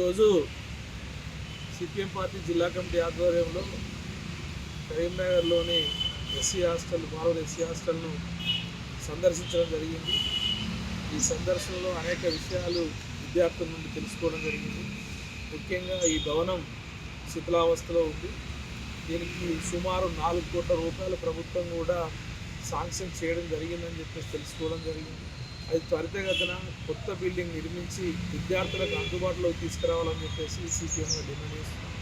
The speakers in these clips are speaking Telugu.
ఈరోజు సిపిఎం పార్టీ జిల్లా కమిటీ ఆధ్వర్యంలో కరీంనగర్లోని ఎస్సీ హాస్టల్ మామూలు ఎస్సీ హాస్టల్ను సందర్శించడం జరిగింది. ఈ సందర్శనలో అనేక విషయాలు విద్యార్థుల నుండి తెలుసుకోవడం జరిగింది. ముఖ్యంగా ఈ భవనం శిథిలావస్థలో ఉంది. దీనికి సుమారు 4 కోట్ల రూపాయల ప్రభుత్వం కూడా శాంక్షన్ చేయడం జరిగిందని చెప్పేసి తెలుసుకోవడం జరిగింది. అది త్వరితగతిన కొత్త బిల్డింగ్ నిర్మించి విద్యార్థులకు అందుబాటులోకి తీసుకురావాలని చెప్పేసి సిపిఎంగా డిమాండ్ చేస్తున్నాం.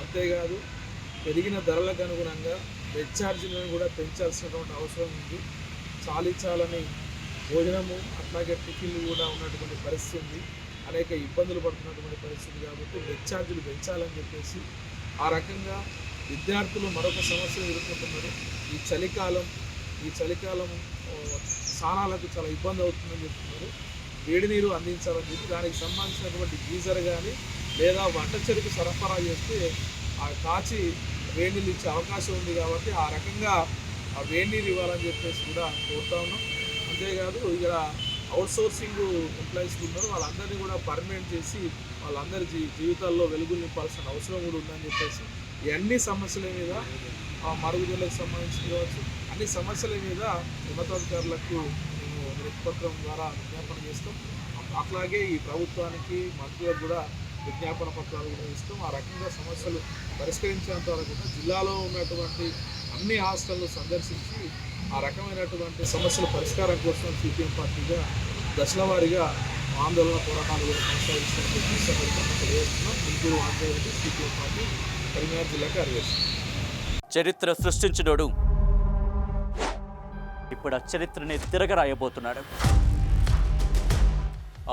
అంతేకాదు పెరిగిన ధరలకు అనుగుణంగా బెడ్ ఛార్జీలను కూడా పెంచాల్సినటువంటి అవసరం ఉంది. చాలని భోజనము అట్లాగే టిఫిన్లు కూడా ఉన్నటువంటి పరిస్థితి ఉంది. అనేక ఇబ్బందులు పడుతున్నటువంటి పరిస్థితి కాబట్టి బెడ్ ఛార్జీలు పెంచాలని చెప్పేసి ఆ రకంగా విద్యార్థులు మరొక సమస్యను ఎదుర్కొంటున్నారు. ఈ చలికాలం స్నానాలకు చాలా ఇబ్బంది అవుతుందని చెప్తున్నారు. వేడి నీరు అందించాలని చెప్పి దానికి సంబంధించినటువంటి గీజర్ కానీ లేదా వంట చెరుకు సరఫరా చేస్తే ఆ కాచి వేడి నీళ్ళు ఇచ్చే అవకాశం ఉంది. కాబట్టి ఆ రకంగా ఆ వేడి నీరు ఇవ్వాలని చెప్పేసి కూడా కోరుతా ఉన్నాం. అంతేకాదు ఇక్కడ అవుట్సోర్సింగ్ ఎంప్లాయీస్ ఉన్నారు, వాళ్ళందరినీ కూడా పర్మనెంట్ చేసి వాళ్ళందరి జీవితాల్లో వెలుగులు నింపాల్సిన అవసరం కూడా ఉందని చెప్పేసి ఈ అన్ని సమస్యల మీద మరుగుదొడ్లకు సంబంధించి కావచ్చు అన్ని సమస్యల మీద ఉన్నతాధికారులకు మేము వినతిపత్రం ద్వారా విజ్ఞాపన చేస్తాం. అట్లాగే ఈ ప్రభుత్వానికి మంత్రులకు కూడా విజ్ఞాపన పత్రాలు కూడా ఇస్తాం. ఆ రకంగా సమస్యలు పరిష్కరించేంత వరకు జిల్లాలో ఉన్నటువంటి అన్ని హాస్టళ్లు సందర్శించి ఆ రకమైనటువంటి సమస్యల పరిష్కారం కోసం సిపిఎం పార్టీగా దశల వారీగా ఆందోళన పోరాటాలు కూడా కొనసాగిస్తున్న తెలియజేస్తున్నాం. గుంటూరు ఆంధ్రప్రదేశ్ సిపిఎం పార్టీ కరీంనగర్ జిల్లా కార్యదర్శి. చరిత్ర సృష్టించినోడు ఇప్పుడు ఆ చరిత్రని తిరగరాయబోతున్నాడు.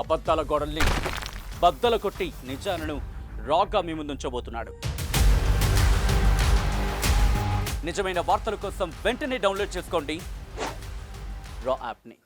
అబద్ధాల గోడల్ని బద్దలు కొట్టి నిజాలను రాగా మీ ముందుంచబోతున్నాడు. నిజమైన వార్తల కోసం వెంటనే డౌన్లోడ్ చేసుకోండి రా యాప్ని.